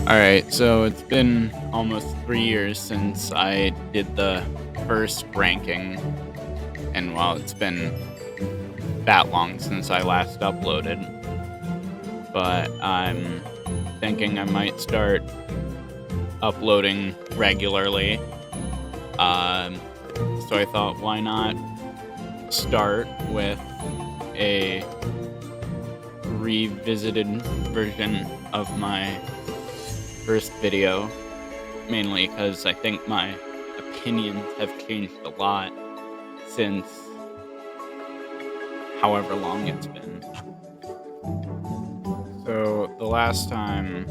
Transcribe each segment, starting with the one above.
Alright, so it's been almost 3 years since I did the first ranking, and while it's been that long since I last uploaded, but I'm thinking I might start uploading regularly. Um, so I thought, why not start with a revisited version of my first video, mainly because I think my opinions have changed a lot since however long it's been. So the last time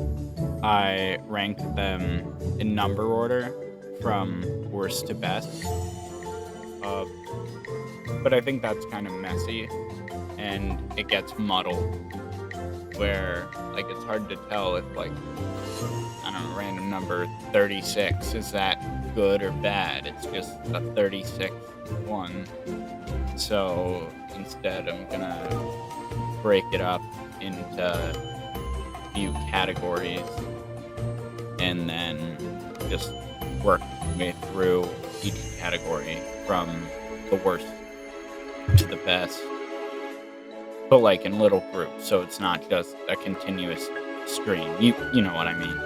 I ranked them in number order from worst to best, uh, but I think that's kind of messy and it gets muddled where like it's hard to tell if like I don't know, random number 36 is that good or bad. It's just a 36th one. So instead I'm gonna break it up into a few categories and then just work my way through each category from the worst to the best, but like in little groups, so it's not just a continuous stream. You know what I mean.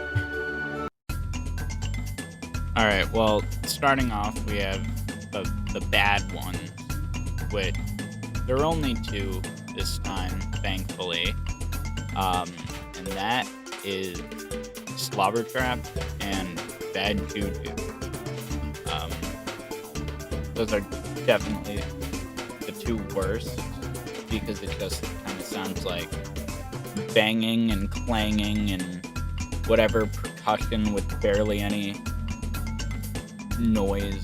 All right. Well, starting off, we have the bad ones, which there are only two this time, thankfully. And that is Slobber Trap and Bad Juju. Um, those are definitely the two worst because it just kind of sounds like banging and clanging and whatever percussion with barely any noise.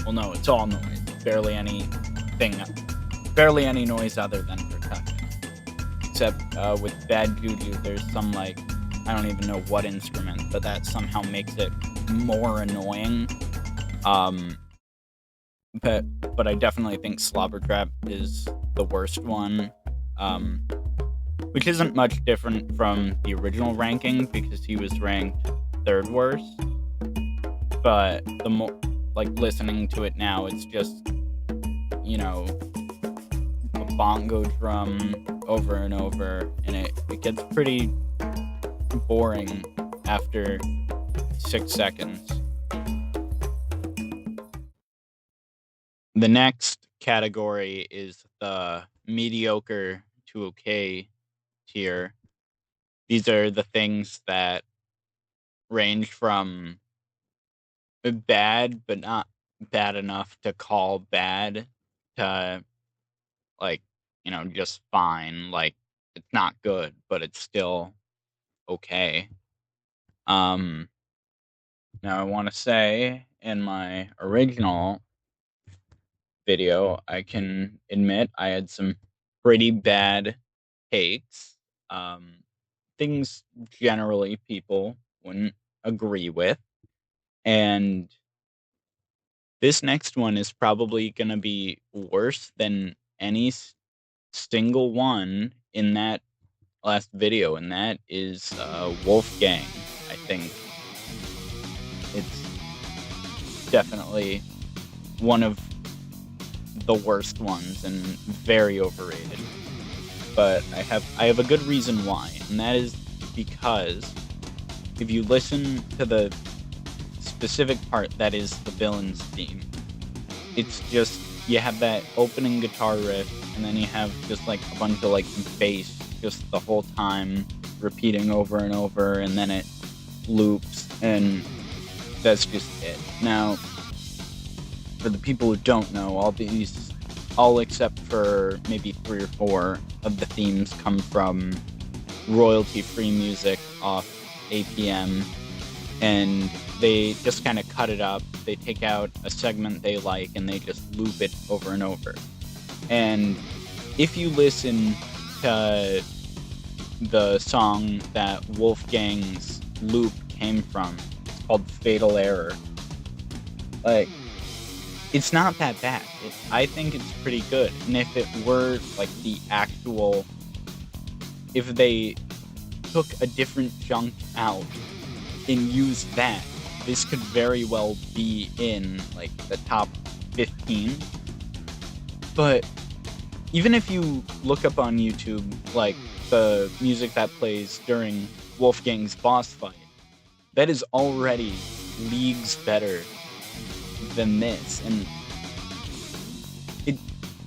Well, no, it's all noise. Barely any noise other than percussion. Except with Bad Juju, there's some like, I don't even know what instrument, but that somehow makes it more annoying. But I definitely think Slobber Trap is the worst one. Which isn't much different from the original ranking because he was ranked third worst. But the more, like, listening to it now, it's just, you know, a bongo drum over and over, and it gets pretty boring after 6 seconds. The next category is the mediocre to okay tier. These are the things that range from bad, but not bad enough to call bad, to like, just fine. Like, it's not good, but it's still okay. Now I want to say in my original video, I can admit I had some pretty bad takes. Things generally people wouldn't agree with. And this next one is probably going to be worse than any single one in that last video, and that is Wolfgang. I think it's definitely one of the worst ones and very overrated. But I have a good reason why, and that is because if you listen to the specific part that is the villain's theme, it's just, you have that opening guitar riff, and then you have just like a bunch of like bass just the whole time repeating over and over, and then it loops, and that's just it. Now, for the people who don't know, all except for maybe 3 or 4 of the themes come from royalty-free music off APM, and they just kind of cut it up. They take out a segment they like and they just loop it over and over. And if you listen to the song that Wolfgang's loop came from, it's called Fatal Error. Like, it's not that bad. I think it's pretty good. And if it were like if they took a different chunk out and use that, this could very well be in like the top 15. But even if you look up on YouTube like the music that plays during Wolfgang's boss fight, that is already leagues better than this, and it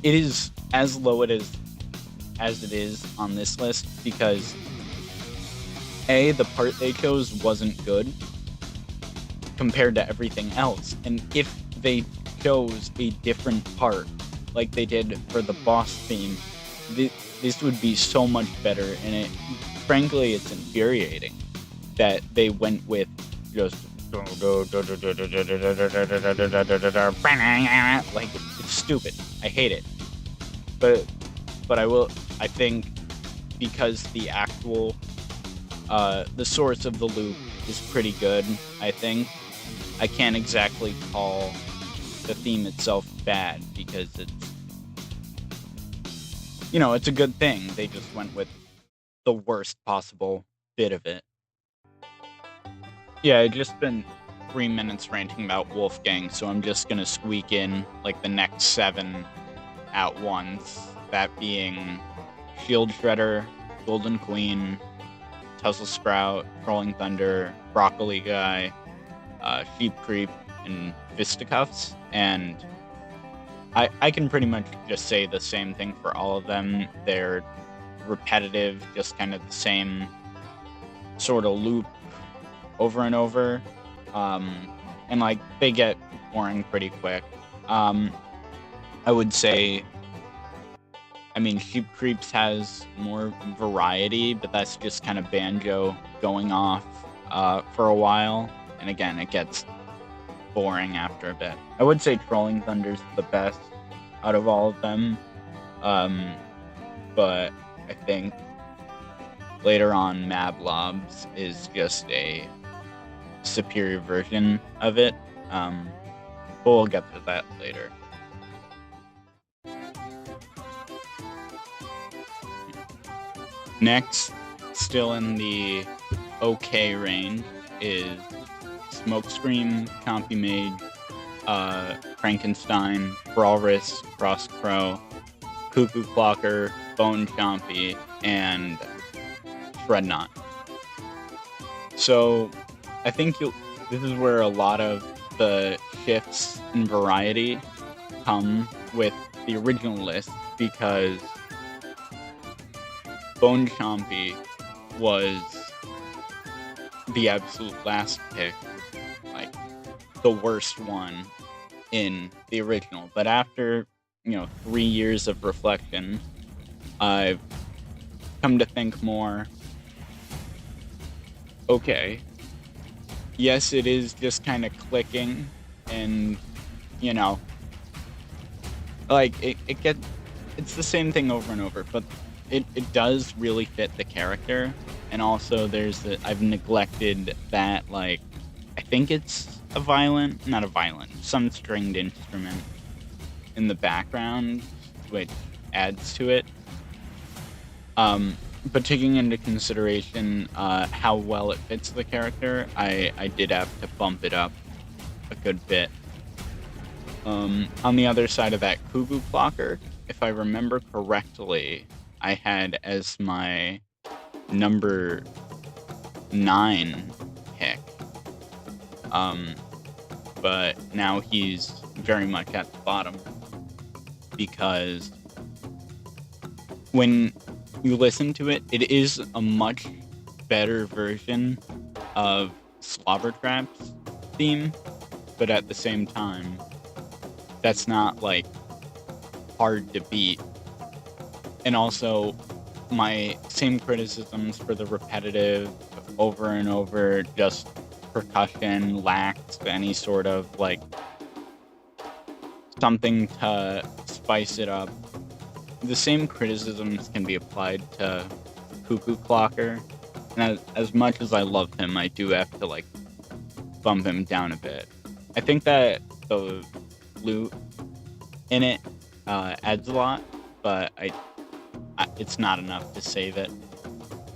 is as low as it is on this list because the part they chose wasn't good compared to everything else, and if they chose a different part like they did for the boss theme, this would be so much better, and frankly it's infuriating that they went with just like, it's stupid. I hate it. But I think because the actual the source of the loop is pretty good, I think I can't exactly call the theme itself bad because it's a good thing. They just went with the worst possible bit of it. Yeah, I just spent 3 minutes ranting about Wolfgang, so I'm just gonna squeak in like the next 7 at once. That being Shield Shredder, Golden Queen, Tussle Sprout, Trolling Thunder, Broccoli Guy, Sheep Creep, and Fisticuffs. And I can pretty much just say the same thing for all of them. They're repetitive, just kind of the same sort of loop over and over. And like they get boring pretty quick. I would say, Sheep Creeps has more variety, but that's just kind of Banjo going off for a while. And again, it gets boring after a bit. I would say Trolling Thunder's the best out of all of them. But I think later on Mablobs is just a superior version of it. But we'll get to that later. Next, still in the okay range, is Smokescream, Chompy Mage, Frankenstein, Brawlris, Cross Crow, Cuckoo Clocker, Bone Chompy, and Shrednut. So I think this is where a lot of the shifts in variety come with the original list, because Bone Chompy was the absolute last pick, like the worst one in the original. But after 3 years of reflection, I've come to think more, okay, yes, it is just kind of clicking, and like it's the same thing over and over, but it does really fit the character. And also I've neglected that, like, I think it's some stringed instrument in the background, which adds to it. But taking into consideration how well it fits the character, I did have to bump it up a good bit. On the other side of that, Cuckoo Clocker, if I remember correctly, I had as my number 9 pick. But now he's very much at the bottom, because when you listen to it, it is a much better version of Slobbertrap's theme, but at the same time, that's not like hard to beat. And also, my same criticisms for the repetitive, over and over, just percussion, lacks any sort of like something to spice it up. The same criticisms can be applied to Cuckoo Clocker, and as much as I love him, I do have to like bump him down a bit. I think that the loot in it adds a lot, but it's not enough to save it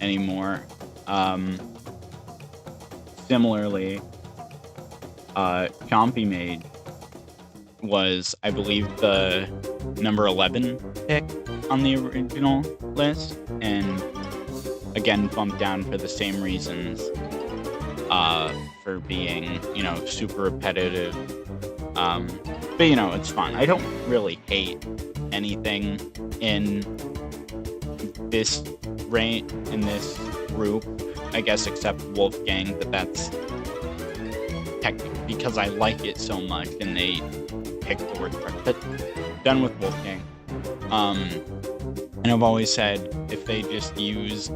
anymore. similarly, Chompy Mage was, I believe, the number 11 pick on the original list, and again bumped down for the same reasons, for being, super repetitive. But it's fun. I don't really hate anything in this in this group, I guess, except Wolfgang, but that's technically because I like it so much and they picked the worst part. But done with Wolfgang. And I've always said if they just used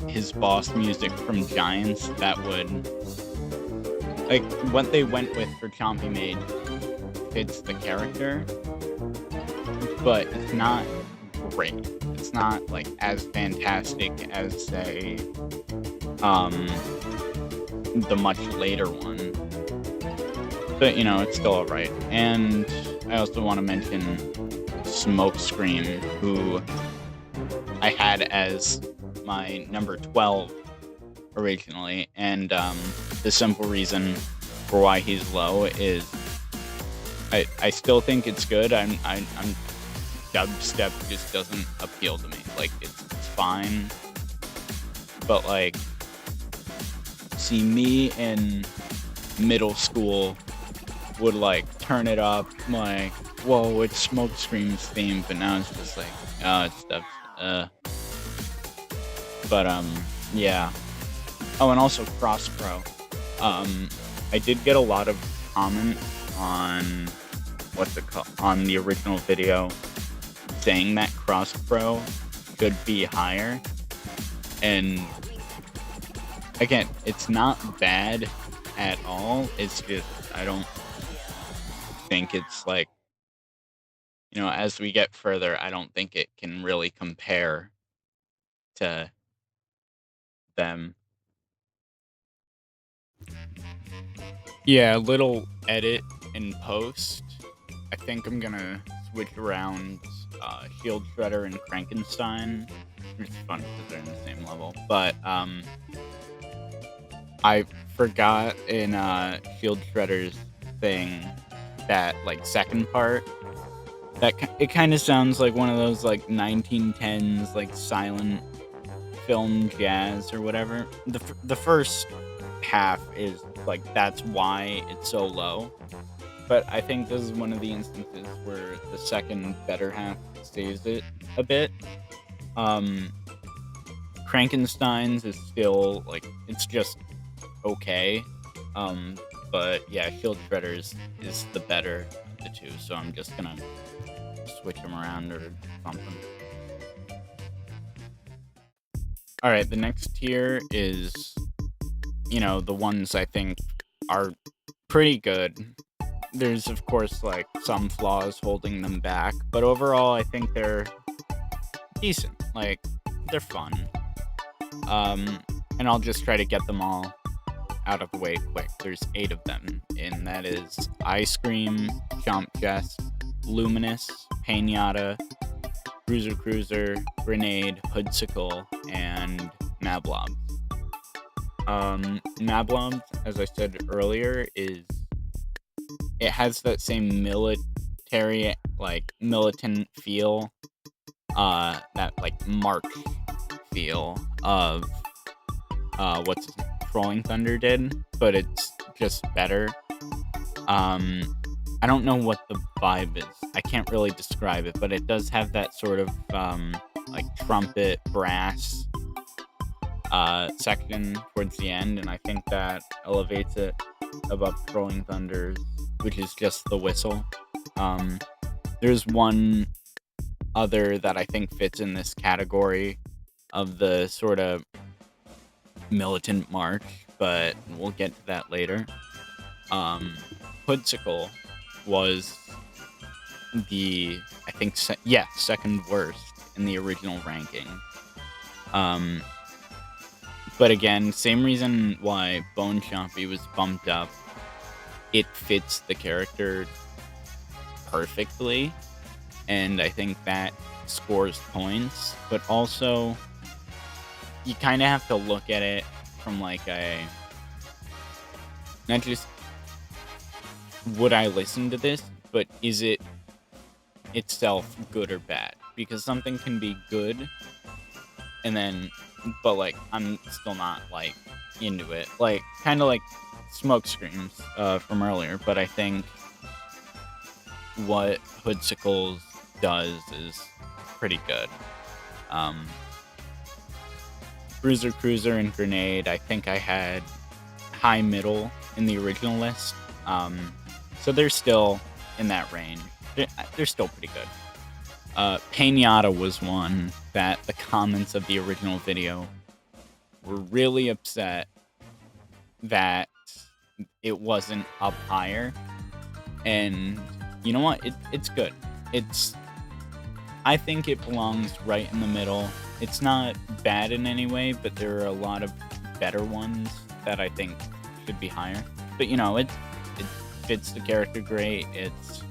his boss music from Giants, that would, like, what they went with for Chompy Mage fits the character, but it's not great. It's not like as fantastic as, say, the much later one. But it's still alright. And I also want to mention Smokescream, who I had as my number 12 originally, and the simple reason for why he's low is I still think it's good. I'm dubstep just doesn't appeal to me. Like, it's fine, but like, see, me in middle school would like turn it up like, whoa, it's Smokescream's theme, but now it's just like, oh, it's dubstep. But yeah. Oh, and also Cross Pro. I did get a lot of comment on on the original video saying that Cross Pro could be higher. And again, it's not bad at all. It's just, I don't think it's like, as we get further, I don't think it can really compare to them. Yeah, a little edit in post. I think I'm gonna switch around Shield Shredder and Frankenstein. It's fun because they're in the same level. But I forgot in Shield Shredder's thing that like second part, that it kind of sounds like one of those like 1910s like silent film jazz or whatever. The first half is like, that's why it's so low. But I think this is one of the instances where the second better half saves it a bit. Frankenstein's is still like, it's just okay. But yeah, Shield Shredder's is the better of the two, so I'm just gonna switch them around or something. Alright, the next tier is, the ones I think are pretty good. There's, of course, like, some flaws holding them back, but overall, I think they're decent. Like, they're fun. And I'll just try to get them all out of the way quick. There's 8 of them, and that is Ice Cream, Chomp Chest, Luminous, Painata, Cruiser, Grenade, Hoodsicle, and Mablobs. Mablobs, as I said earlier, it has that same military, like, militant feel, that, like, March feel of, what's his name? Trolling Thunder did, but it's just better. I don't know what the vibe is. I can't really describe it, but it does have that sort of, like, trumpet, brass, section towards the end, and I think that elevates it above Trolling Thunder's, which is just the whistle. There's one other that I think fits in this category of the sort of militant march, but we'll get to that later. Hoodsicle was the, I think, second worst in the original ranking. But again, same reason why Bone Chompy was bumped up. It fits the character perfectly, and I think that scores points, but also you kind of have to look at it from like Not just would I listen to this, but is it itself good or bad? Because something can be good, and then, but like I'm still not like into it. Like kind of like Smoke Screams from earlier, but I think what Hoodsickles does is pretty good. Cruiser, and Grenade, I think I had high middle in the original list. So they're still in that range. They're still pretty good. Pinata was one that the comments of the original video were really upset that it wasn't up higher. And you know what? It's good. I think it belongs right in the middle. It's not bad in any way, but there are a lot of better ones that I think should be higher. But you know, it fits the character great. It's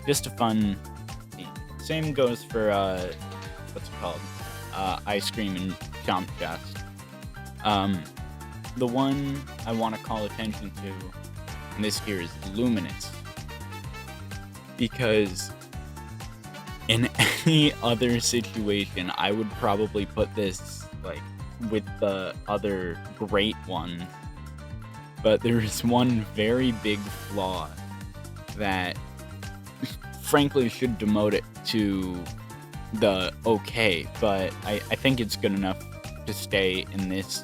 just a fun theme. Same goes for what's it called? Ice Cream and Chomp Chest. The one I want to call attention to in this here is Luminous. Because in any other situation, I would probably put this like with the other great ones. But there's one very big flaw that frankly should demote it to the okay, but I think it's good enough to stay in this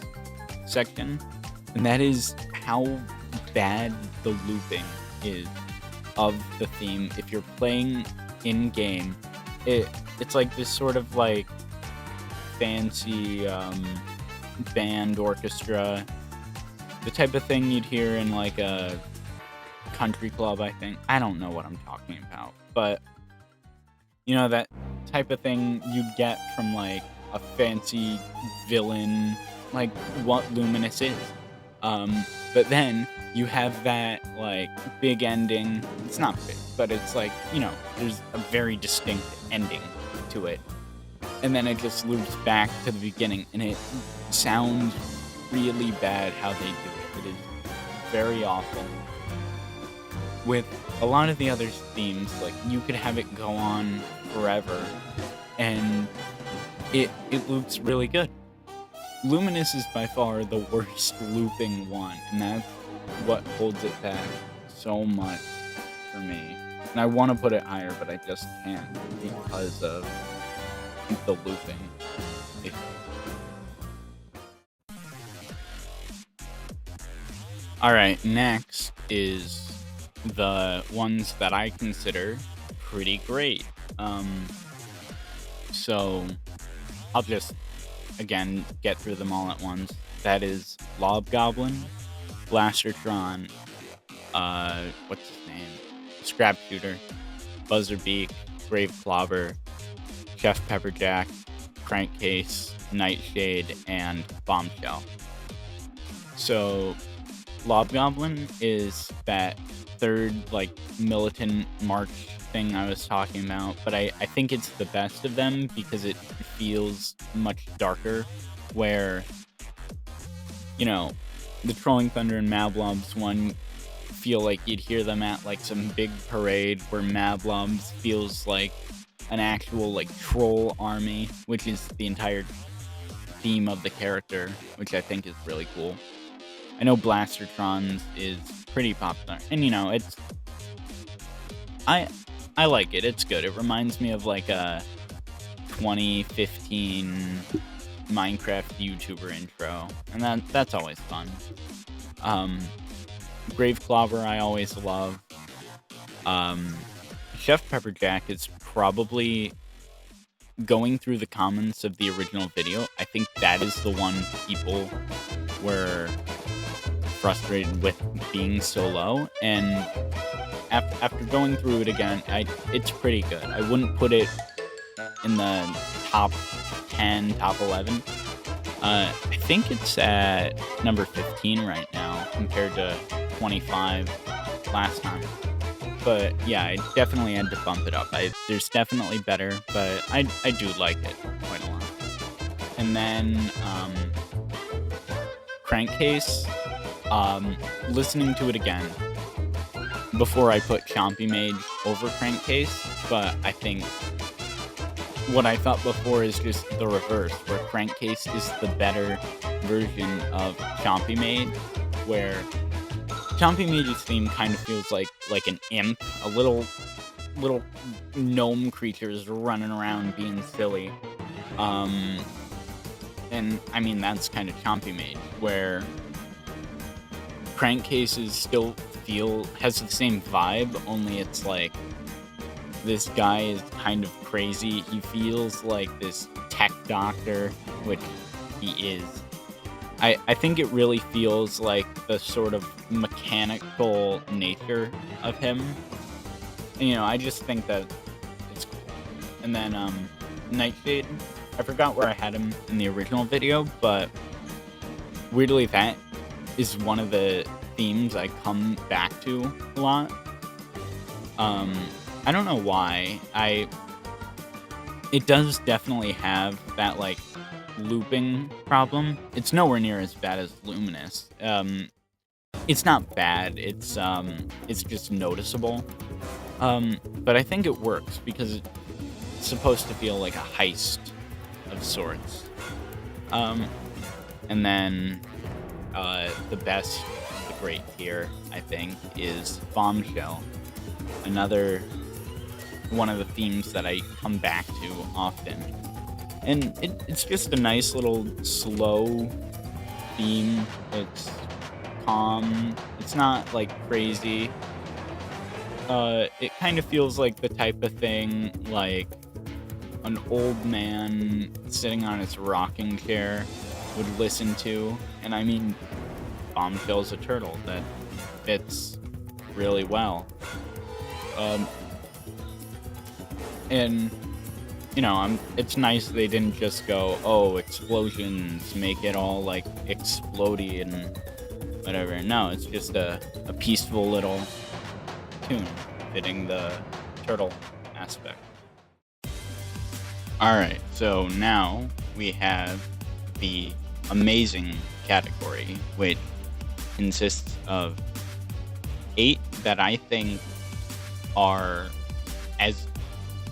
section. And that is how bad the looping is of the theme. If you're playing in-game, it's like this sort of like fancy band orchestra, the type of thing you'd hear in like a country club, I think. I don't know what I'm talking about, but you know, that type of thing you'd get from like a fancy villain, like what Luminous is. But then you have that like big ending. It's not big, but it's like, you know, there's a very distinct ending to it. And then it just loops back to the beginning, and it sounds really bad how they do it. It is very awful. With a lot of the other themes, like you could have it go on forever, and it loops really good. Luminous is by far the worst looping one, and that's what holds it back so much for me. And I want to put it higher, but I just can't because of the looping. Alright, next is the ones that I consider pretty great. So I'll just again get through them all at once. That is Lobgoblin, Blastertron, what's his name? Scrap Shooter, Buzzerbeak, Brave Clobber, Chef Pepperjack, Crankcase, Nightshade, and Bombshell. So Lobgoblin is that third like militant march thing I was talking about, but I think it's the best of them because it feels much darker, where, you know, the Trolling Thunder and Mablobs one feel like you'd hear them at like some big parade, where Mablobs feels like an actual like troll army, which is the entire theme of the character, which I think is really cool. I know Blastertron's is pretty popular, and you know, it's I like it. It's good. It reminds me of like a 2015 Minecraft YouTuber intro, and that's always fun. Brave Clobber I always love. Chef Pepperjack is probably, going through the comments of the original video, I think that is the one people were frustrated with being so low, and after going through it again, it's pretty good. I wouldn't put it in the top 10, top 11. I think it's at number 15 right now compared to 25 last time. But yeah, I definitely had to bump it up. There's definitely better, but I do like it quite a lot. And then Crankcase, Listening to it again, before I put Chompy Mage over Crankcase, but I think what I thought before is just the reverse, where Crankcase is the better version of Chompy Mage, where Chompy Mage's theme kind of feels like an imp, a little gnome creatures running around being silly. And I mean that's kind of Chompy Mage, where Crankcases still has the same vibe, only it's like this guy is kind of crazy. He feels like this tech doctor, which he is. I think it really feels like the sort of mechanical nature of him. And, I just think that it's cool. And then Nightshade, I forgot where I had him in the original video, but weirdly that is one of the themes I come back to a lot. I don't know why. It does definitely have that, like, looping problem. It's nowhere near as bad as Luminous. It's not bad. It's just noticeable. But I think it works because it's supposed to feel like a heist of sorts. And then the best, the great tier, I think, is Bombshell. Another one of the themes that I come back to often. And it's just a nice little slow theme. It's calm. It's not, like, crazy. It kind of feels like the type of thing, like, an old man sitting on his rocking chair would listen to. And I mean, Bombshell's a turtle that fits really well. And, it's nice they didn't just go, oh, explosions, make it all, like, explodey and whatever. No, it's just a peaceful little tune fitting the turtle aspect. Alright, so now we have the amazing category, which consists of 8 that I think are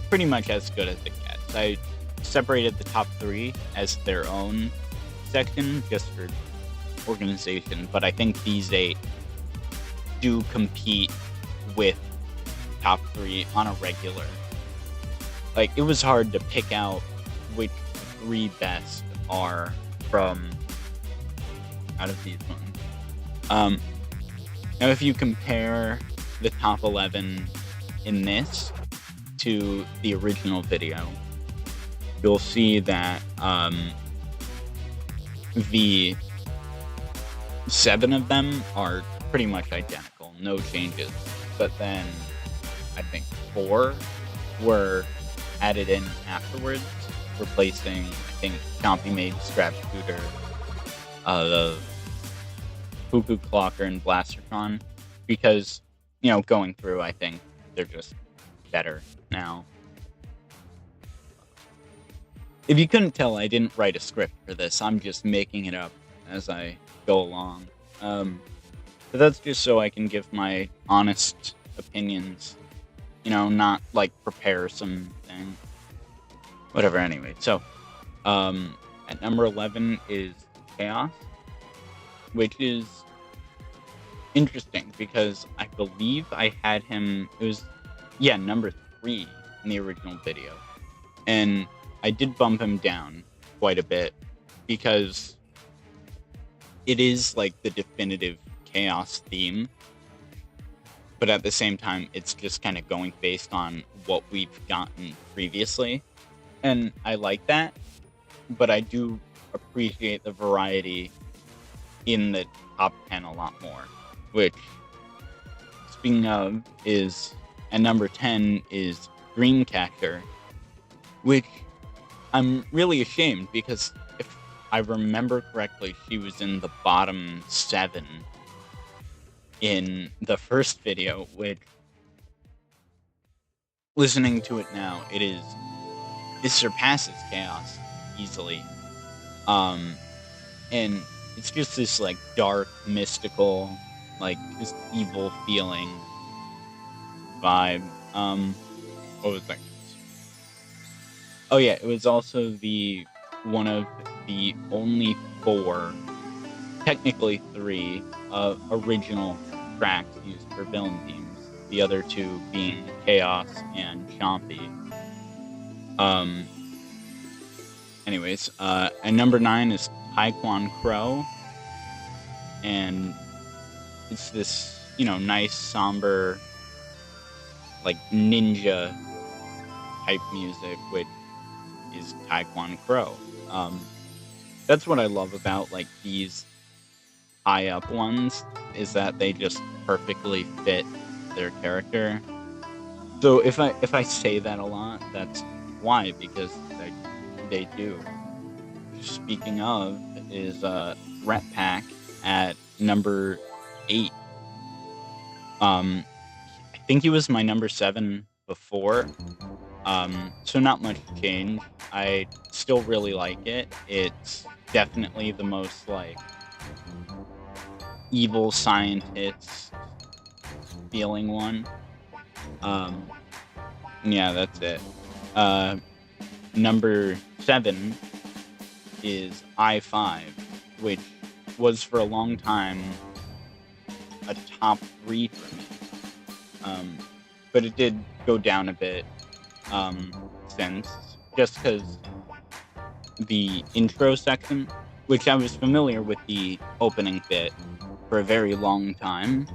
pretty much as good as it gets. I separated the top 3 as their own section just for organization, but I think these 8 do compete with top 3 on a regular. Like, it was hard to pick out which 3 best are from out of these ones. Now, if you compare the top 11 in this to the original video, you'll see that the 7 of them are pretty much identical, no changes. But then I think 4 were added in afterwards, replacing, I think, Chompy Mage, Scrap Shooter, the Cuckoo Clocker, and Blastertron, because, going through, I think they're just better now. If you couldn't tell, I didn't write a script for this. I'm just making it up as I go along. But that's just so I can give my honest opinions. Not, like, prepare something. Whatever, anyway. So, at number 11 is Chaos, which is interesting because I believe I had him, number 3 in the original video. And I did bump him down quite a bit because it is, like, the definitive Chaos theme. But at the same time, it's just kind of going based on what we've gotten previously. And I like that, but I do appreciate the variety in the top 10 a lot more. Which, speaking of, is at number 10 is Dreamcatcher, which I'm really ashamed because if I remember correctly, she was in the bottom 7 in the first video, which, listening to it now, it surpasses Chaos easily. And it's just this like dark, mystical, like just evil feeling vibe. What was that? Oh yeah, it was also the one of the only 4, technically 3, original tracks used for villain themes. The other 2 being Chaos and Chompy. Anyways, and number 9 is Taekwon Crow, and it's this, nice, somber, like, ninja type music, which is Taekwon Crow. That's what I love about, like, these high-up ones, is that they just perfectly fit their character. So if I say that a lot, that's why, because they do. Speaking of, is Ret Pack at number 8. I think he was my number 7 before, so not much change. I still really like it. It's definitely the most, like, evil scientist feeling one. Yeah, that's it. Number 7 is I-5, which was for a long time a top 3 for me. But it did go down a bit since, just because the intro section, which I was familiar with the opening bit for a very long time,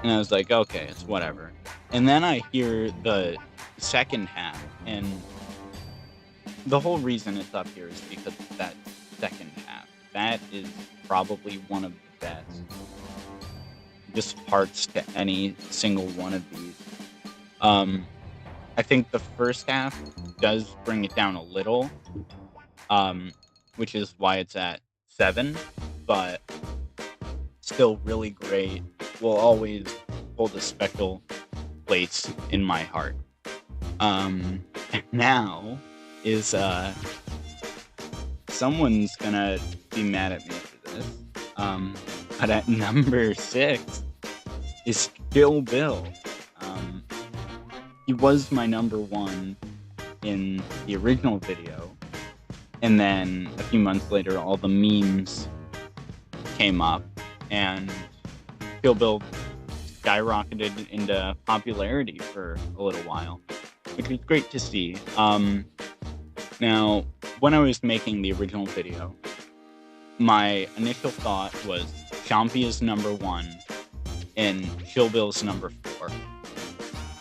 and I was like, okay, it's whatever. And then I hear the second half, and the whole reason it's up here is because of that second half. That is probably one of the best just parts to any single one of these. I think the first half does bring it down a little, which is why it's at 7, but still really great. Will always hold a special place in my heart. Now is someone's gonna be mad at me for this. But at number 6 is Kill Bill. He was my number 1 in the original video, and then a few months later, all the memes came up, and Kill Bill skyrocketed into popularity for a little while, which was great to see. Now, when I was making the original video, my initial thought was Chompy is number 1 and Kill Bill's number 4.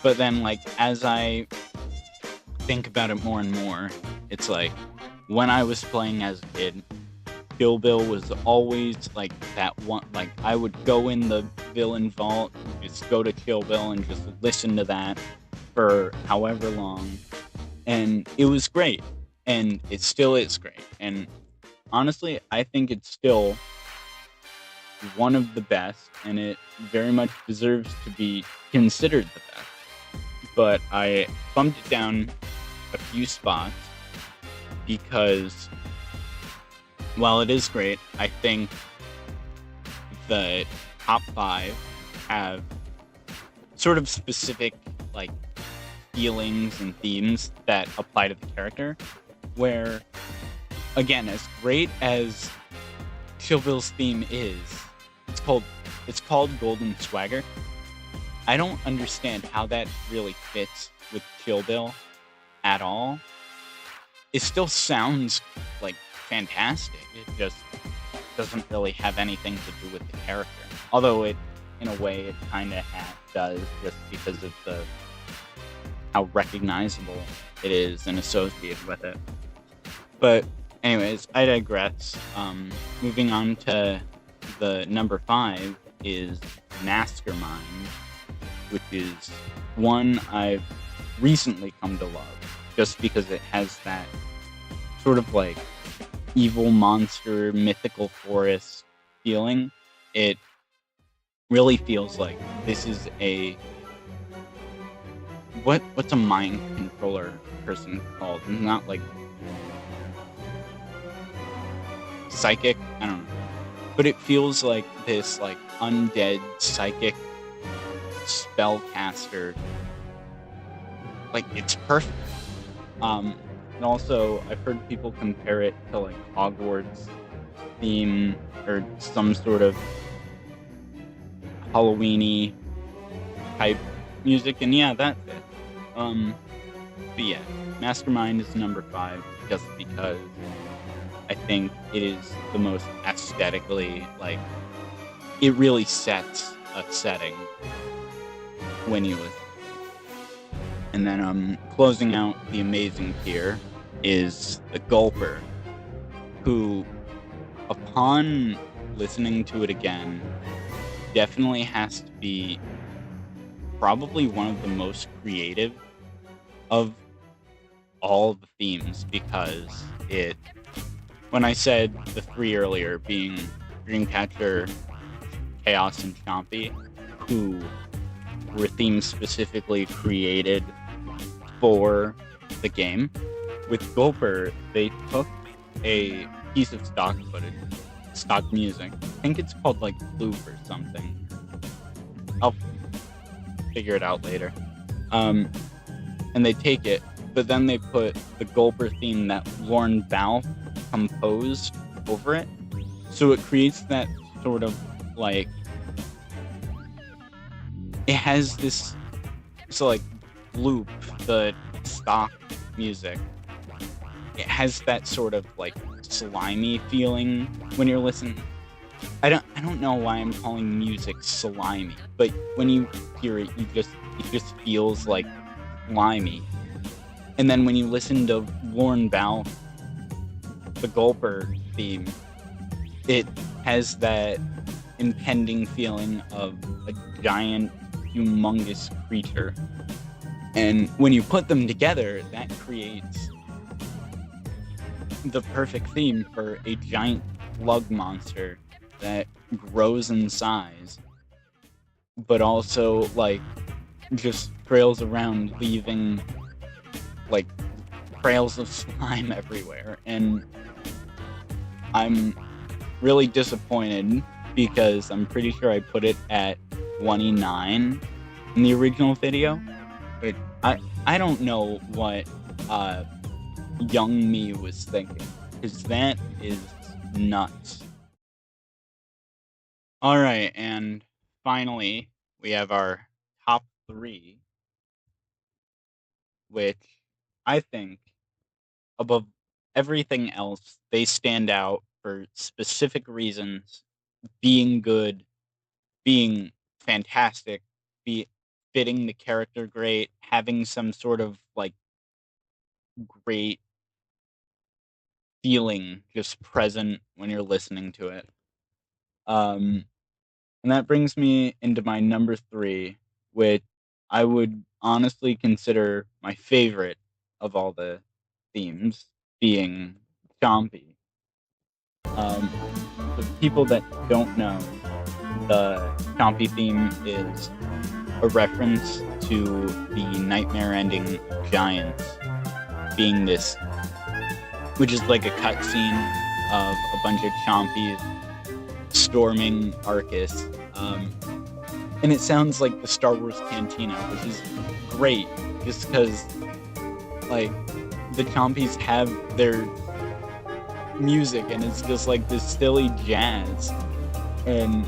But then, like, as I think about it more and more, it's like, when I was playing as a kid, Kill Bill was always, like, that one, like, I would go in the villain vault, just go to Kill Bill and just listen to that for however long, and it was great, and it still is great, and honestly, I think it's still one of the best, and it very much deserves to be considered the best. But I bumped it down a few spots because, while it is great, I think the top 5 have sort of specific, like, feelings and themes that apply to the character, where, again, as great as Kill Bill's theme is, it's called Golden Swagger. I don't understand how that really fits with Kill Bill at all. It still sounds like fantastic. It just doesn't really have anything to do with the character. Although it, in a way, it kind of does, just because of how recognizable it is and associated with it. But anyways, I digress. Moving on to the number 5 is Mastermind, which is one I've recently come to love, just because it has that sort of, like, evil monster, mythical forest feeling. It really feels like this is what's a mind controller person called? Not like psychic? I don't know. but it feels like this like undead psychic spellcaster. Like, it's perfect. And also I've heard people compare it to like Hogwarts theme or some sort of Halloweeny type music, and yeah, that's it. But yeah, Mastermind is number 5 just because I think it is the most aesthetically, like, it really sets a setting when you listen. And then closing out the amazing tier is the Gulper, who, upon listening to it again, definitely has to be probably one of the most creative of all the themes, because when I said the 3 earlier, being Dreamcatcher, Chaos, and Chompy, who were themes specifically created for the game, with Gulper, they took a piece of stock footage, stock music. I think it's called like Loop or something. I'll figure it out later. And they take it, but then they put the Gulper theme that Lorne Balfe composed over it. So it creates that sort of like, it has this, so like loop, the stock music, it has that sort of like slimy feeling when you're listening. I don't know why I'm calling music slimy, but when you hear it, it just feels like slimy. And then when you listen to Lorne Balfe, the Gulper theme, it has that impending feeling of a giant, humongous creature. And when you put them together, that creates the perfect theme for a giant slug monster that grows in size, but also like just trails around, leaving like trails of slime everywhere. And I'm really disappointed because I'm pretty sure I put it at 29 in the original video. But I don't know what young me was thinking, because that is nuts. Alright, and finally, we have our top 3, which I think, above everything else, they stand out for specific reasons, being good, being fantastic, fitting the character great, having some sort of like great feeling just present when you're listening to it. And that brings me into my number 3, which I would honestly consider my favorite of all the themes, being Chompy. For people that don't know, the Chompy theme is a reference to the nightmare-ending giants being this, which is like a cutscene of a bunch of Chompies storming Arcus. And it sounds like the Star Wars Cantina, which is great, just because, like, the Chompies have their music, and it's just like this silly jazz, and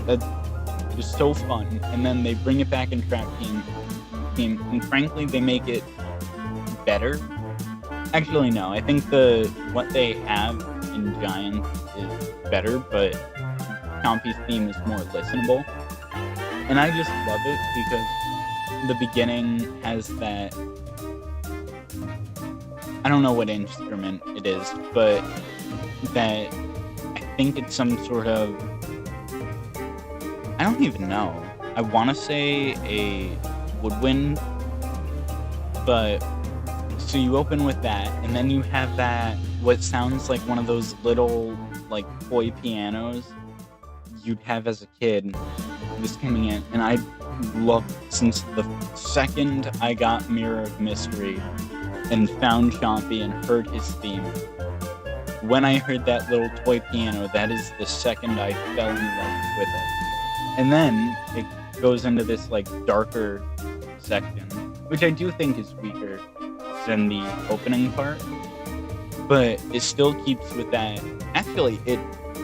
that's just so fun. And then they bring it back in Trap Team, and frankly, they make it better. Actually, no, I think what they have in Giants is better, but Chompy's theme is more listenable. And I just love it because the beginning has that, I don't know what instrument it is, but that, I think it's some sort of, I don't even know. I want to say a woodwind, but, so you open with that, and then you have that, what sounds like one of those little, like, toy pianos you'd have as a kid, just coming in. And I loved, since the second I got Mirror of Mystery and found Chompy and heard his theme, when I heard that little toy piano, that is the second I fell in love with it. And then it goes into this like darker section, which I do think is weaker than the opening part, but it still keeps with that. Actually, it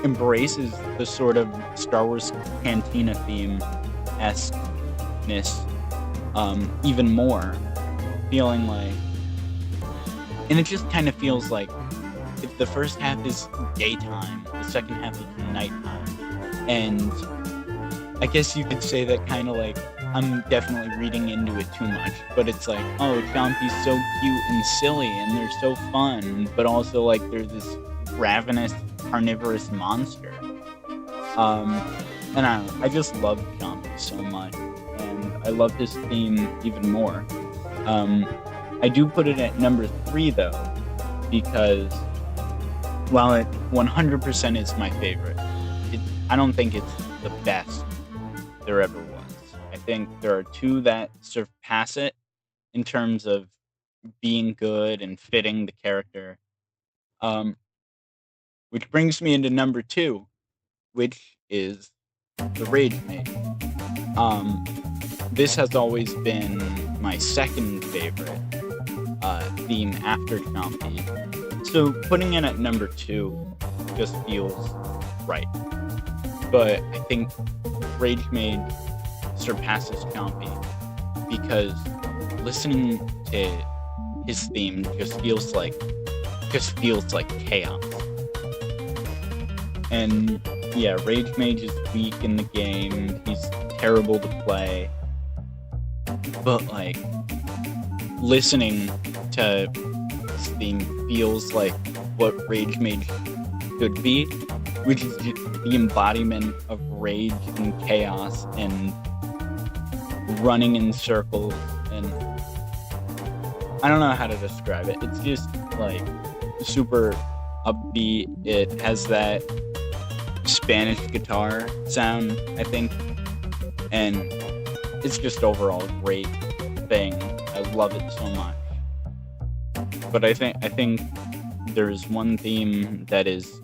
embraces the sort of Star Wars Cantina theme esque-ness even more, feeling like, and it just kind of feels like if the first half is daytime, the second half is nighttime, and I guess you could say that kind of like, I'm definitely reading into it too much, but it's like, oh, Chompy's so cute and silly, and they're so fun, but also like they're this ravenous, carnivorous monster. And I don't know, I just love Chompy so much, and I love his theme even more. I do put it at number 3 though, because while it 100% is my favorite, I don't think it's the best there ever was. I think there are 2 that surpass it in terms of being good and fitting the character. Which brings me into number 2, which is the Rage Mage. This has always been my second favorite theme after Chompy. So putting it at number 2 just feels right. But I think Rage Mage surpasses Chompy because listening to his theme just feels like chaos. And yeah, Rage Mage is weak in the game. He's terrible to play. But like listening to his theme feels like what Rage Mage should be, which is just the embodiment of rage and chaos and running in circles, and I don't know how to describe it. It's just like super upbeat. It has that Spanish guitar sound, I think, and it's just overall a great thing. I love it so much. But I think there's one theme that is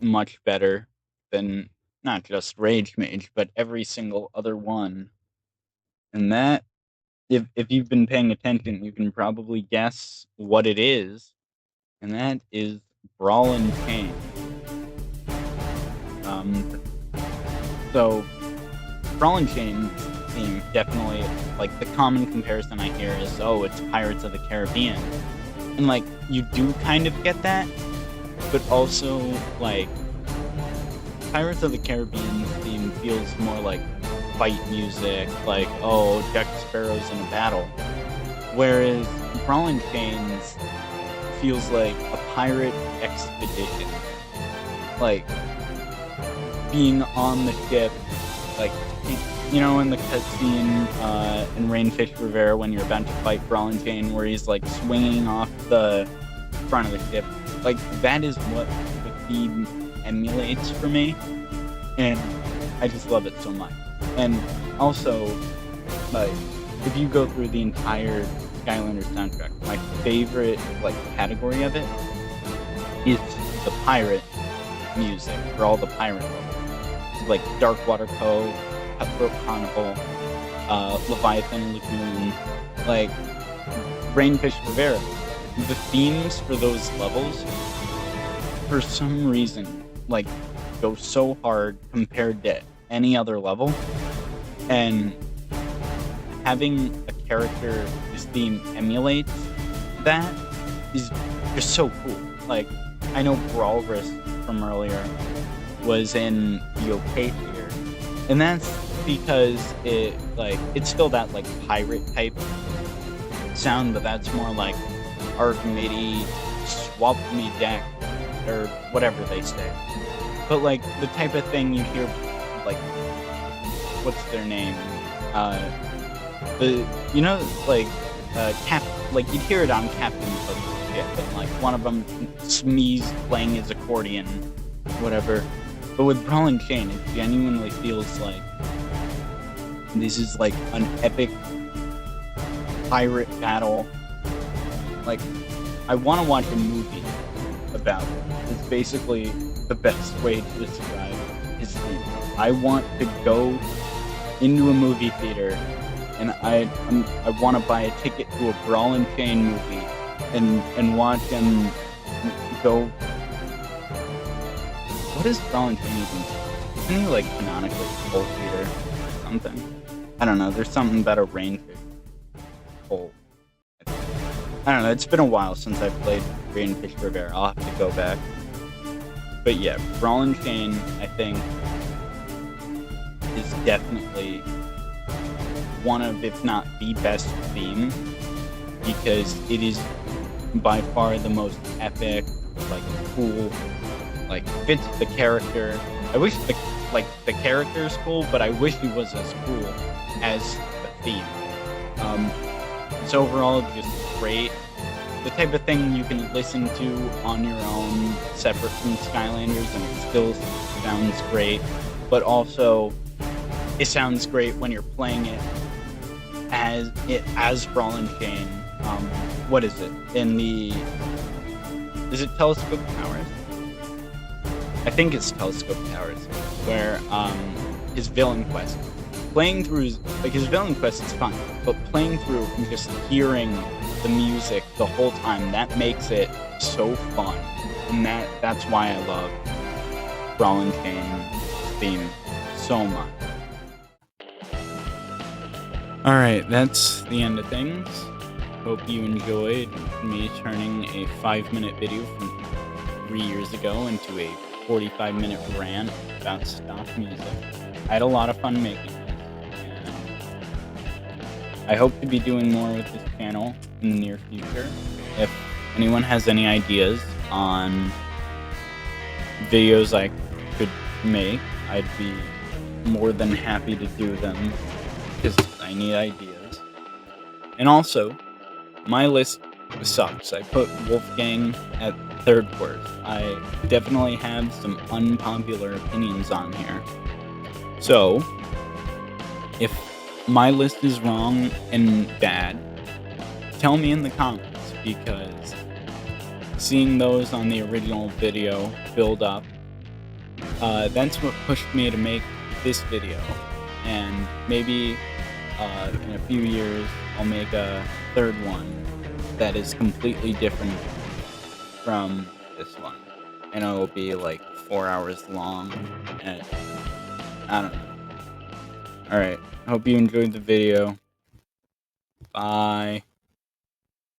much better than not just Rage Mage, but every single other one. And that, if you've been paying attention, you can probably guess what it is, and that is Brawl and Chain. So Brawl and Chain theme definitely, like, the common comparison I hear is, oh, it's Pirates of the Caribbean. And like, you do kind of get that, but also like Pirates of the Caribbean theme feels more like fight music, like, oh, Jack Sparrow's in a battle. Whereas Brawl and Chains feels like a pirate expedition. Like, being on the ship, like, you know, in the cutscene in Rainfish Rivera when you're about to fight Brawl and Chain, where he's like swinging off the front of the ship. Like, that is what the theme emulates for me, and I just love it so much. And also, like, if you go through the entire Skylanders soundtrack, my favorite like category of it is the pirate music for all the pirate levels, like Darkwater Cove, Cutthroat Chronicle, Leviathan Lagoon, like Rainfish Rivera. The themes for those levels, for some reason, like, go so hard compared to any other level, and having a character whose theme emulates that is just so cool. Like, I know Brawlrus from earlier was in the OK tier, and that's because it's still that like pirate type sound, but that's more like Archimedes, swap me deck, or whatever they say. But like the type of thing you hear, like, what's their name? Like you'd hear it on Captain Hook's ship, and like one of them Smee's playing his accordion, whatever. But with Brawl and Chain, it genuinely feels like this is like an epic pirate battle. Like, I want to watch a movie about it. basically the best way to describe his theme. I want to go into a movie theater and I want to buy a ticket to a Brawl and Chain movie and watch him go. What is Brawl and Chain even? Isn't he like canonically Cold Theater or something? I don't know. There's something about a rainfish. Cold. I don't know. It's been a while since I played Rainfish Rivera. I'll have to go back. But yeah, Brawl and Chain, I think, is definitely one of, if not the best theme, because it is by far the most epic, like cool, like fits the character. I wish the character is cool, but I wish he was as cool as the theme. It's overall just great. The type of thing you can listen to on your own, separate from Skylanders, and it still sounds great. But also, it sounds great when you're playing it as Brawl and Chain. What is it? Is it Telescope Towers? I think it's Telescope Towers, where his villain quest. Playing through his villain quest is fun, but playing through and just hearing the music the whole time, that makes it so fun. And that's why I love Brawl and Chain's theme so much. Alright, that's the end of things. Hope you enjoyed me turning a 5-minute video from 3 years ago into a 45-minute rant about stock music. I had a lot of fun making this, and I hope to be doing more with this channel in the near future. If anyone has any ideas on videos I could make, I'd be more than happy to do them, because I need ideas. And also, my list sucks. I put Wolfgang at third worst. I definitely have some unpopular opinions on here. So, if my list is wrong and bad, tell me in the comments, because seeing those on the original video build up, that's what pushed me to make this video. And maybe in a few years I'll make a third one that is completely different from this one, and it'll be like 4 hours long, and I don't know. Alright, hope you enjoyed the video. Bye.